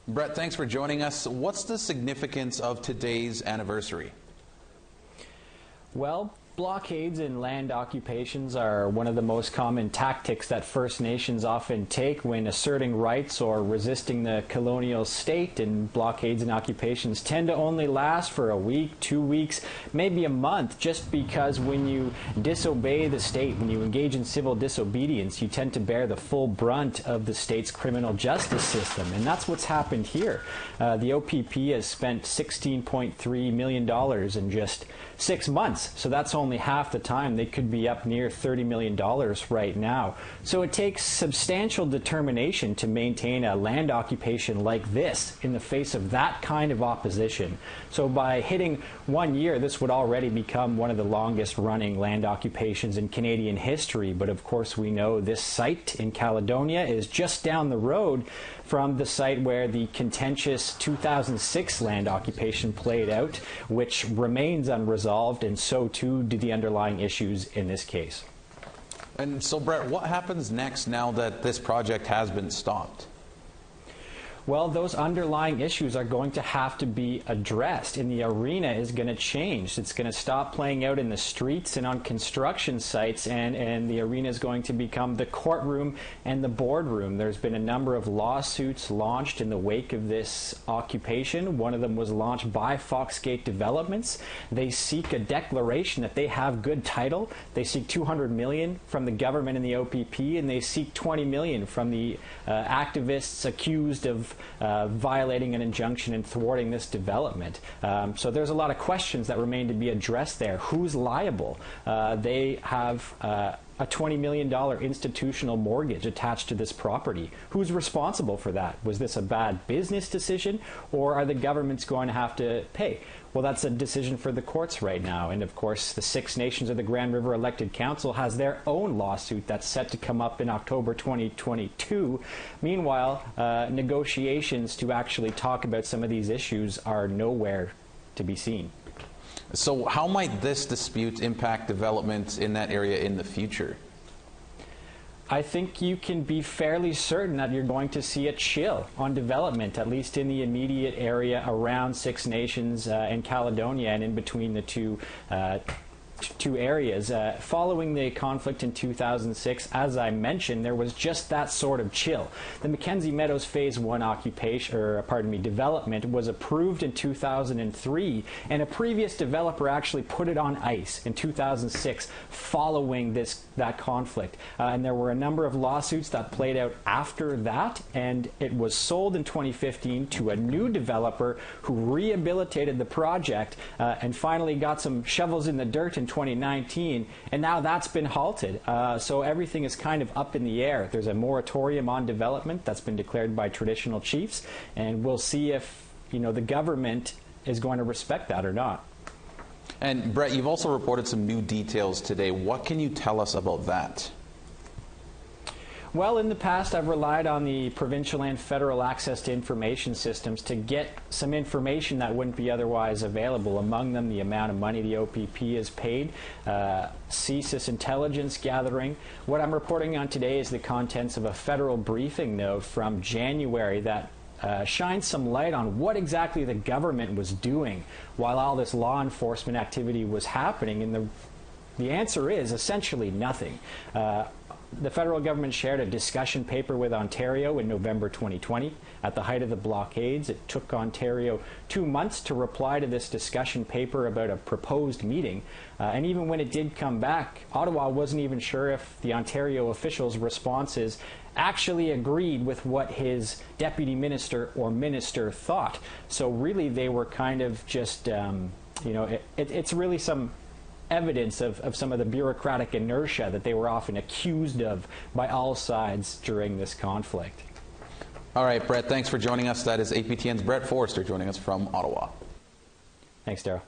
Brett, thanks for joining us. What's the significance of today's anniversary? Well, blockades and land occupations are one of the most common tactics that First Nations often take when asserting rights or resisting the colonial state, and blockades and occupations tend to only last for a week, 2 weeks, maybe a month, just because when you disobey the state, when you engage in civil disobedience, you tend to bear the full brunt of the state's criminal justice system, and that's what's happened here. The OPP has spent $16.3 million in just 6 months, so that's only half the time. They could be up near $30 million right now. So it takes substantial determination to maintain a land occupation like this in the face of that kind of opposition. So by hitting 1 year, this would already become one of the longest running land occupations in Canadian history. But of course we know this site in Caledonia is just down the road from the site where the contentious 2006 land occupation played out, which remains unresolved, and so too do the underlying issues in this case. And so, Brett, what happens next now that this project has been stopped? Well, those underlying issues are going to have to be addressed, and the arena is going to change. It's going to stop playing out in the streets and on construction sites, and the arena is going to become the courtroom and the boardroom. There's been a number of lawsuits launched in the wake of this occupation. One of them was launched by Foxgate Developments. They seek a declaration that they have good title. They seek $200 million from the government and the OPP, and they seek $20 million from the activists accused of violating an injunction and thwarting this development. So there's a lot of questions that remain to be addressed there. Who's liable? They have a $20 million institutional mortgage attached to this property. Who's responsible for that? Was this a bad business decision, or are the governments going to have to pay? Well, that's a decision for the courts right now. And of course, the Six Nations of the Grand River Elected Council has their own lawsuit that's set to come up in October 2022. Meanwhile, negotiations to actually talk about some of these issues are nowhere to be seen. So how might this dispute impact development in that area in the future? I think you can be fairly certain that you're going to see a chill on development, at least in the immediate area around Six Nations and Caledonia, and in between the two areas. Following the conflict in 2006, as I mentioned, there was just that sort of chill. The Mackenzie Meadows Phase 1 development was approved in 2003, and a previous developer actually put it on ice in 2006 following that conflict. And there were a number of lawsuits that played out after that, and it was sold in 2015 to a new developer who rehabilitated the project and finally got some shovels in the dirt in 2019, and now that's been halted. So everything is kind of up in the air. There's a moratorium on development that's been declared by traditional chiefs, and we'll see if the government is going to respect that or not. And Brett, you've also reported some new details today. What can you tell us about that? Well, in the past, I've relied on the provincial and federal access to information systems to get some information that wouldn't be otherwise available. Among them, the amount of money the OPP has paid, CSIS intelligence gathering. What I'm reporting on today is the contents of a federal briefing note from January that shines some light on what exactly the government was doing while all this law enforcement activity was happening. And the answer is essentially nothing. The federal government shared a discussion paper with Ontario in November 2020. At the height of the blockades, it took Ontario 2 months to reply to this discussion paper about a proposed meeting. And even when it did come back, Ottawa wasn't even sure if the Ontario officials' responses actually agreed with what his deputy minister or minister thought. So really, they were kind of just, it's really some evidence of some of the bureaucratic inertia that they were often accused of by all sides during this conflict. All right, Brett, thanks for joining us. That is APTN's Brett Forrester joining us from Ottawa. Thanks, Darryl.